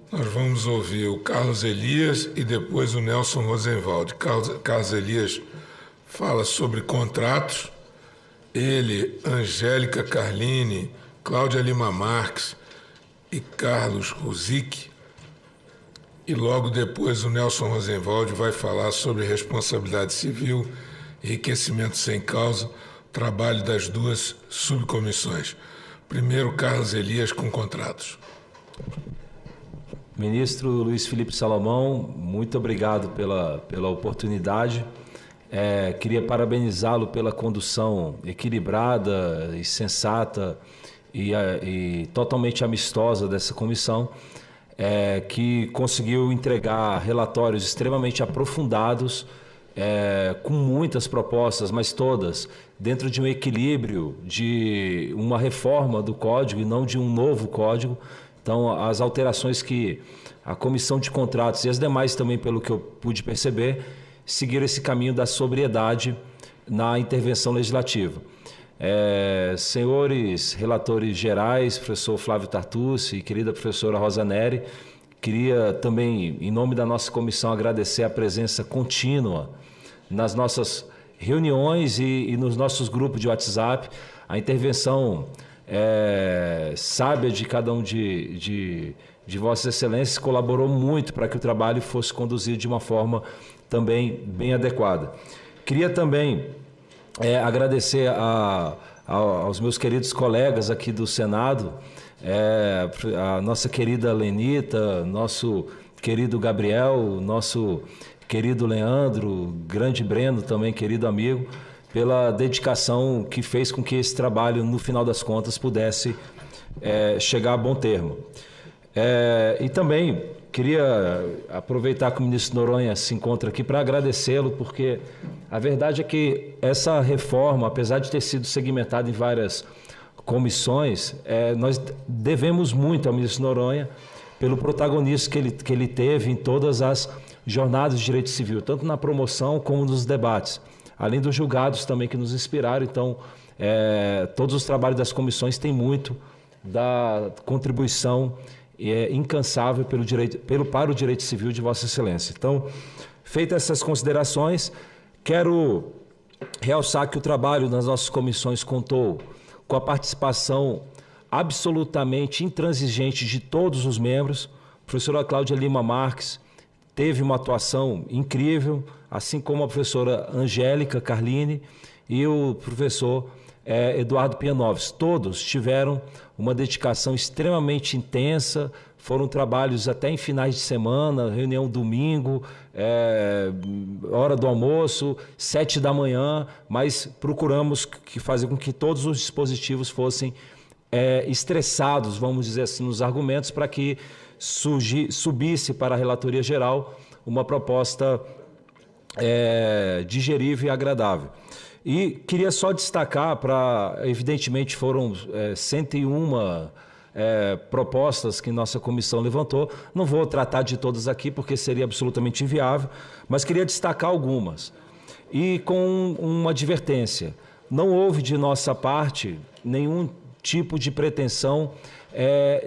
Nós vamos ouvir o Carlos Elias e depois o Nelson Rosenwald. Carlos Elias fala sobre contratos. Ele, Angélica Carlini, Cláudia Lima Marques e Carlos Rosic. E logo depois o Nelson Rosenwald vai falar sobre responsabilidade civil, enriquecimento sem causa, trabalho das duas subcomissões. Primeiro, Carlos Elias com contratos. Ministro Luiz Felipe Salomão, muito obrigado pela oportunidade. Queria parabenizá-lo pela condução equilibrada e sensata e totalmente amistosa dessa comissão, que conseguiu entregar relatórios extremamente aprofundados, com muitas propostas, mas todas dentro de um equilíbrio de uma reforma do Código e não de um novo Código. Então, as alterações que a Comissão de Contratos e as demais também, pelo que eu pude perceber, seguiram esse caminho da sobriedade na intervenção legislativa. Senhores relatores gerais, professor Flávio Tartucci e querida professora Rosa Neri, queria também, em nome da nossa comissão, agradecer a presença contínua nas nossas reuniões e nos nossos grupos de WhatsApp, a intervenção sábia de cada um de Vossas Excelências colaborou muito para que o trabalho fosse conduzido de uma forma também bem adequada. Queria também agradecer aos meus queridos colegas aqui do Senado, a nossa querida Lenita, nosso querido Gabriel, nosso querido Leandro, grande Breno também, querido amigo, pela dedicação que fez com que esse trabalho, no final das contas, pudesse chegar a bom termo. E também queria aproveitar que o ministro Noronha se encontra aqui para agradecê-lo, porque a verdade é que essa reforma, apesar de ter sido segmentada em várias comissões, nós devemos muito ao ministro Noronha pelo protagonismo que ele teve em todas as jornadas de direito civil, tanto na promoção como nos debates, além dos julgados também que nos inspiraram. Então, todos os trabalhos das comissões têm muito da contribuição incansável para o direito civil de Vossa Excelência. Então, feitas essas considerações, quero realçar que o trabalho das nossas comissões contou com a participação absolutamente intransigente de todos os membros. A professora Cláudia Lima Marques teve uma atuação incrível, assim como a professora Angélica Carlini e o professor Eduardo Pianoves. Todos tiveram uma dedicação extremamente intensa, foram trabalhos até em finais de semana, reunião domingo, hora do almoço, 7 da manhã, mas procuramos fazer com que todos os dispositivos fossem estressados, vamos dizer assim, nos argumentos, para que subisse para a relatoria geral uma proposta digerível e agradável. E queria só destacar, evidentemente foram 101 propostas que nossa comissão levantou, não vou tratar de todas aqui porque seria absolutamente inviável, mas queria destacar algumas. E com uma advertência, não houve de nossa parte nenhum tipo de pretensão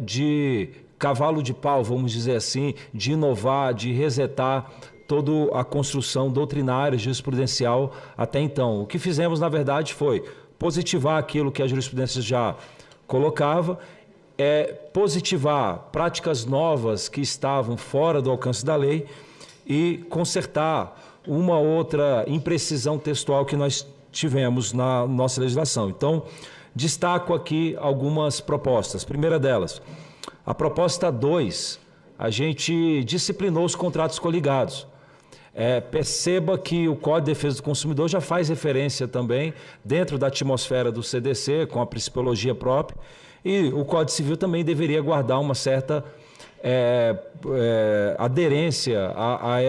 de cavalo de pau, vamos dizer assim, de inovar, de resetar toda a construção doutrinária, jurisprudencial até então. O que fizemos, na verdade, foi positivar aquilo que a jurisprudência já colocava, positivar práticas novas que estavam fora do alcance da lei e consertar uma outra imprecisão textual que nós tivemos na nossa legislação. Então, destaco aqui algumas propostas. Primeira delas, a proposta 2, a gente disciplinou os contratos coligados. Perceba que o Código de Defesa do Consumidor já faz referência também dentro da atmosfera do CDC, com a principiologia própria, e o Código Civil também deveria guardar uma certa aderência a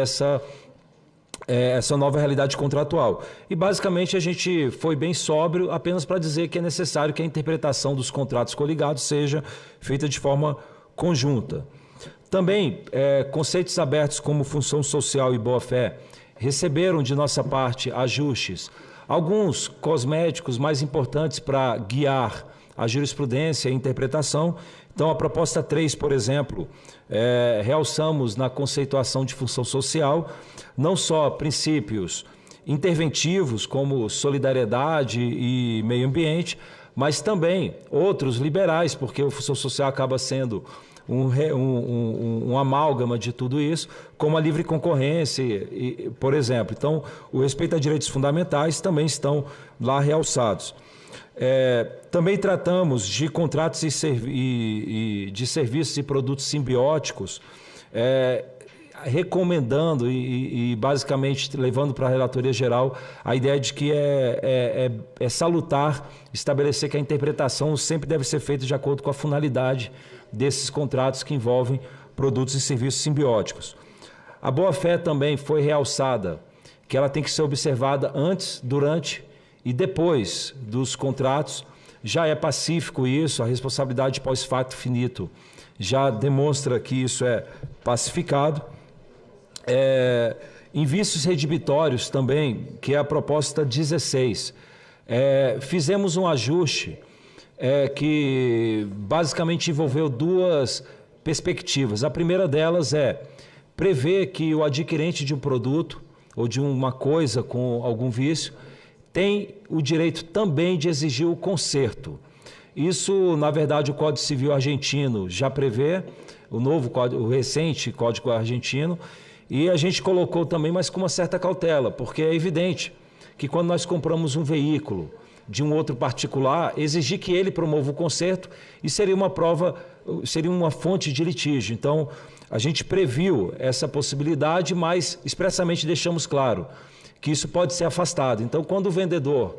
essa nova realidade contratual. E basicamente a gente foi bem sóbrio apenas para dizer que é necessário que a interpretação dos contratos coligados seja feita de forma conjunta. Também, conceitos abertos como função social e boa-fé receberam de nossa parte ajustes, alguns cosméticos mais importantes para guiar a jurisprudência e a interpretação. Então, a proposta 3, por exemplo, realçamos na conceituação de função social, não só princípios interventivos, como solidariedade e meio ambiente, mas também outros liberais, porque a função social acaba sendo um amálgama de tudo isso, como a livre concorrência, por exemplo. Então, o respeito a direitos fundamentais também estão lá realçados. Também tratamos de contratos e de serviços e produtos simbióticos, recomendando e basicamente levando para a relatoria geral a ideia de que é salutar estabelecer que a interpretação sempre deve ser feita de acordo com a finalidade desses contratos que envolvem produtos e serviços simbióticos. A boa-fé também foi realçada, que ela tem que ser observada antes, durante e depois dos contratos. Já é pacífico isso, a responsabilidade pós-facto finito já demonstra que isso é pacificado. Em vícios redibitórios também, que é a proposta 16, fizemos um ajuste que basicamente envolveu duas perspectivas. A primeira delas é prever que o adquirente de um produto ou de uma coisa com algum vício tem o direito também de exigir o conserto. Isso, na verdade, o Código Civil argentino já prevê, o recente Código argentino, e a gente colocou também, mas com uma certa cautela, porque é evidente que quando nós compramos um veículo de um outro particular, exigir que ele promova o conserto, e seria uma fonte de litígio. Então, a gente previu essa possibilidade, mas expressamente deixamos claro que isso pode ser afastado. Então, quando o vendedor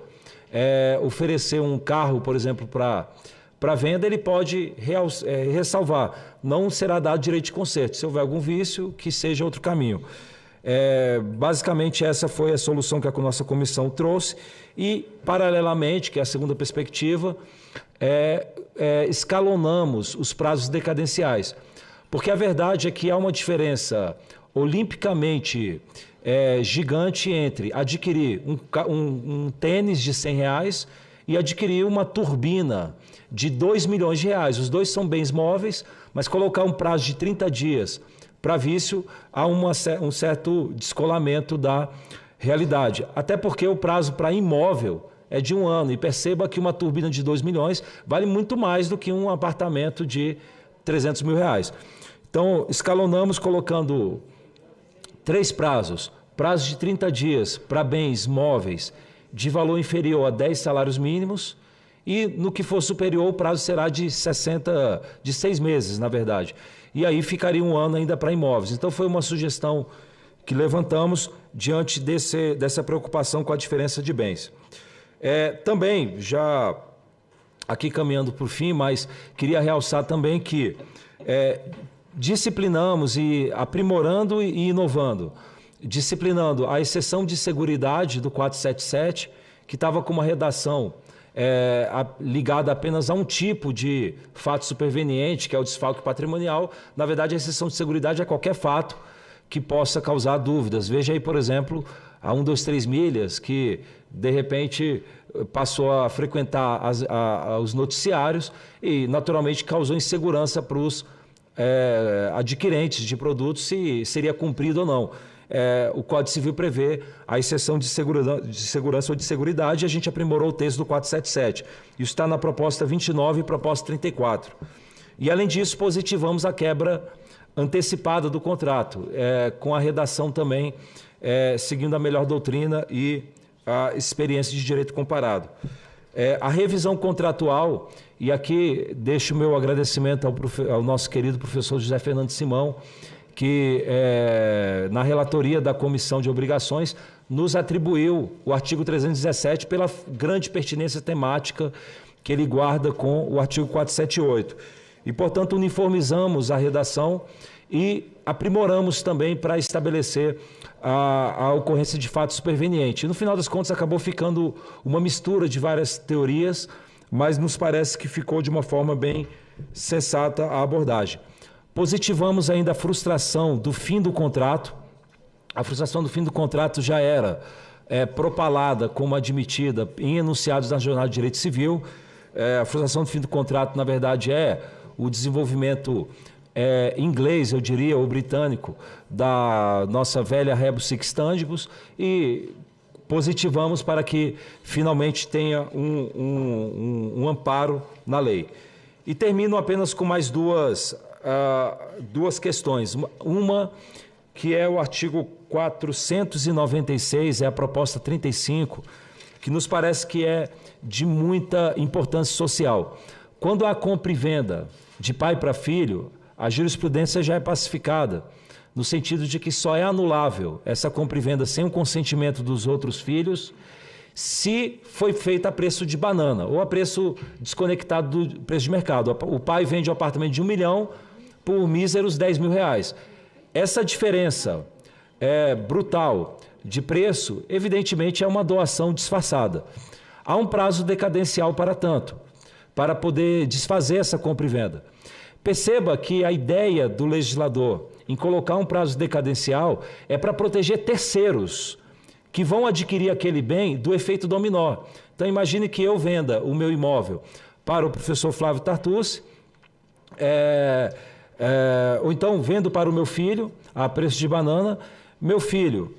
oferecer um carro, por exemplo, para venda, ele pode ressalvar, não será dado direito de conserto. Se houver algum vício, que seja outro caminho. Basicamente, essa foi a solução que a nossa comissão trouxe e, paralelamente, que é a segunda perspectiva, escalonamos os prazos decadenciais. Porque a verdade é que há uma diferença olimpicamente gigante entre adquirir um tênis de R$100 e adquirir uma turbina de R$2 milhões. Os dois são bens móveis, mas colocar um prazo de 30 dias para vício, há um certo descolamento da realidade. Até porque o prazo para imóvel é de 1 ano. E perceba que uma turbina de 2 milhões vale muito mais do que um apartamento de R$300 mil. Então, escalonamos colocando 3 prazos. Prazo de 30 dias para bens móveis de valor inferior a 10 salários mínimos. E no que for superior, o prazo será de 6 meses, na verdade. E aí ficaria 1 ano ainda para imóveis. Então foi uma sugestão que levantamos diante dessa preocupação com a diferença de bens. Também, já aqui caminhando para o fim, mas queria realçar também que disciplinamos e aprimorando e inovando. Disciplinando a exceção de seguridade do 477, que estava com uma redação ligada apenas a um tipo de fato superveniente, que é o desfalque patrimonial. Na verdade, a exceção de seguridade é qualquer fato que possa causar dúvidas. Veja aí, por exemplo, a 123 milhas, que de repente passou a frequentar os noticiários e naturalmente causou insegurança para os adquirentes de produtos se seria cumprido ou não. O Código Civil prevê a exceção de segurança ou de seguridade, e a gente aprimorou o texto do 477. Isso está na proposta 29 e proposta 34. E, além disso, positivamos a quebra antecipada do contrato, com a redação também seguindo a melhor doutrina e a experiência de direito comparado. A revisão contratual, e aqui deixo o meu agradecimento ao nosso querido professor José Fernando Simão, que na relatoria da Comissão de Obrigações nos atribuiu o artigo 317 pela grande pertinência temática que ele guarda com o artigo 478. E, portanto, uniformizamos a redação e aprimoramos também para estabelecer a ocorrência de fato superveniente. No final das contas, acabou ficando uma mistura de várias teorias, mas nos parece que ficou de uma forma bem sensata a abordagem. Positivamos ainda a frustração do fim do contrato. A frustração do fim do contrato já era propalada como admitida em enunciados da Jornada de Direito Civil. a frustração do fim do contrato, na verdade, é o desenvolvimento inglês, eu diria, ou britânico, da nossa velha Rebus Sic Stantibus, e positivamos para que finalmente tenha um amparo na lei. E termino apenas com mais duas questões. Uma que é o artigo 496, é a proposta 35, que nos parece que é de muita importância social. Quando há compra e venda de pai para filho, a jurisprudência já é pacificada, no sentido de que só é anulável essa compra e venda sem o consentimento dos outros filhos, se foi feita a preço de banana, ou a preço desconectado do preço de mercado. O pai vende um apartamento de 1 milhão por míseros 10 mil reais. Essa diferença brutal de preço, evidentemente, é uma doação disfarçada. Há um prazo decadencial para tanto, para poder desfazer essa compra e venda. Perceba que a ideia do legislador em colocar um prazo decadencial é para proteger terceiros que vão adquirir aquele bem do efeito dominó. Então, imagine que eu venda o meu imóvel para o professor Flávio Tartucci, ou então vendo para o meu filho a preço de banana. Meu filho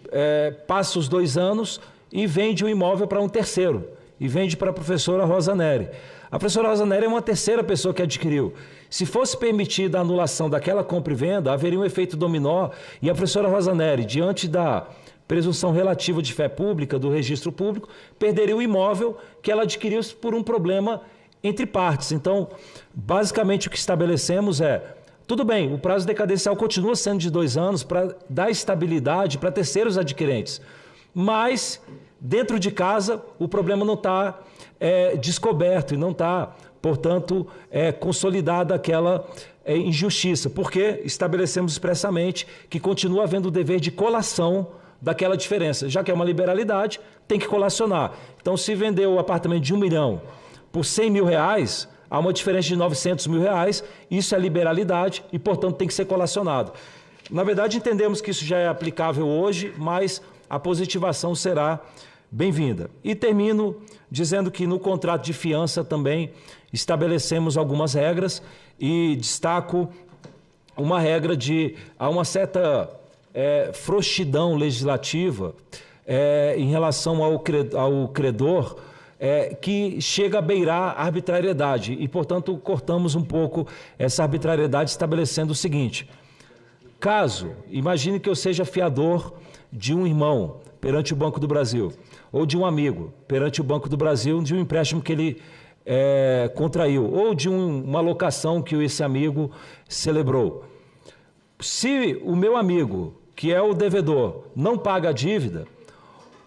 passa os 2 anos e vende o imóvel para um terceiro, e vende para a professora Rosa Neri. A professora Rosa Neri é uma terceira pessoa que adquiriu. Se fosse permitida a anulação daquela compra e venda, haveria um efeito dominó, e a professora Rosa Neri, diante da presunção relativa de fé pública, do registro público, perderia o imóvel que ela adquiriu por um problema entre partes. Então, basicamente, o que estabelecemos tudo bem, o prazo decadencial continua sendo de 2 anos para dar estabilidade para terceiros adquirentes, mas dentro de casa o problema não está descoberto e não está, portanto, consolidada aquela injustiça, porque estabelecemos expressamente que continua havendo o dever de colação daquela diferença. Já que é uma liberalidade, tem que colacionar. Então, se vender o apartamento de 1 milhão por 100 mil reais, há uma diferença de 900 mil reais, isso é liberalidade e, portanto, tem que ser colacionado. Na verdade, entendemos que isso já é aplicável hoje, mas a positivação será bem-vinda. E termino dizendo que no contrato de fiança também estabelecemos algumas regras e destaco uma regra há uma certa frouxidão legislativa em relação ao credor, que chega a beirar a arbitrariedade e, portanto, cortamos um pouco essa arbitrariedade estabelecendo o seguinte: caso, imagine que eu seja fiador de um irmão perante o Banco do Brasil, ou de um amigo perante o Banco do Brasil, de um empréstimo que ele contraiu, ou de uma locação que esse amigo celebrou. Se o meu amigo, que é o devedor, não paga a dívida,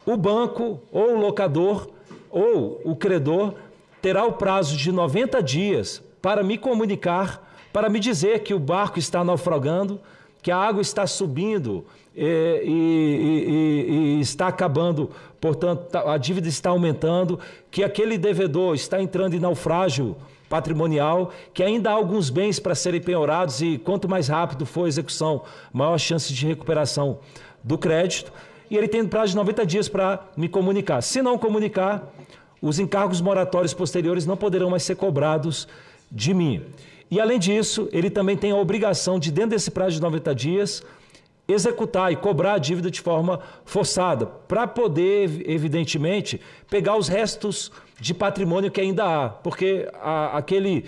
o banco ou o locador ou o credor terá o prazo de 90 dias para me comunicar, para me dizer que o barco está naufragando, que a água está subindo e está acabando, portanto, a dívida está aumentando, que aquele devedor está entrando em naufrágio patrimonial, que ainda há alguns bens para serem penhorados e quanto mais rápido for a execução, maior a chance de recuperação do crédito. E ele tem prazo de 90 dias para me comunicar. Se não comunicar, os encargos moratórios posteriores não poderão mais ser cobrados de mim. E, além disso, ele também tem a obrigação de, dentro desse prazo de 90 dias, executar e cobrar a dívida de forma forçada, para poder, evidentemente, pegar os restos de patrimônio que ainda há, porque aquele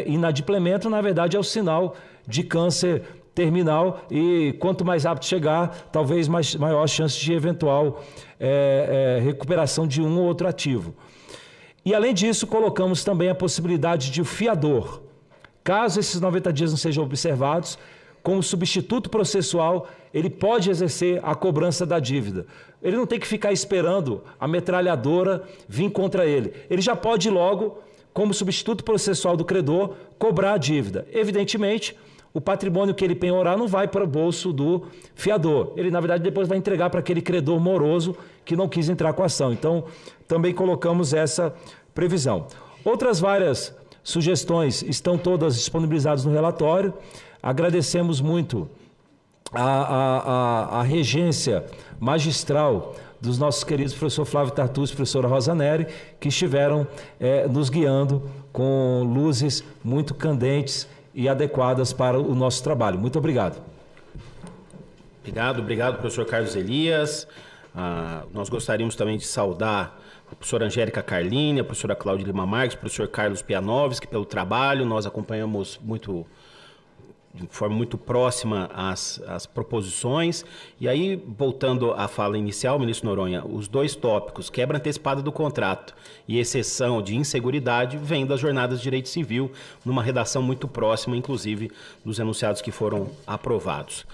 inadimplemento, na verdade, é o sinal de câncer terminal e quanto mais rápido chegar, talvez maior chance de eventual recuperação de um ou outro ativo. E, além disso, colocamos também a possibilidade de o fiador, caso esses 90 dias não sejam observados, como substituto processual, ele pode exercer a cobrança da dívida. Ele não tem que ficar esperando a metralhadora vir contra ele. Ele já pode ir logo, como substituto processual do credor, cobrar a dívida. Evidentemente, o patrimônio que ele penhorar não vai para o bolso do fiador. Ele, na verdade, depois vai entregar para aquele credor moroso que não quis entrar com a ação. Então, também colocamos essa previsão. Outras várias sugestões estão todas disponibilizadas no relatório. Agradecemos muito a regência magistral dos nossos queridos professor Flávio Tartus e professora Rosa Neri, que estiveram nos guiando com luzes muito candentes e adequadas para o nosso trabalho. Muito obrigado. Obrigado, professor Carlos Elias. Nós gostaríamos também de saudar a professora Angélica Carline, a professora Cláudia Lima Marques, o professor Carlos Pianovski pelo trabalho. Nós acompanhamos de forma muito próxima as proposições. E aí, voltando à fala inicial, ministro Noronha, os dois tópicos, quebra antecipada do contrato e exceção de inseguridade, vêm das jornadas de direito civil, numa redação muito próxima, inclusive, dos enunciados que foram aprovados.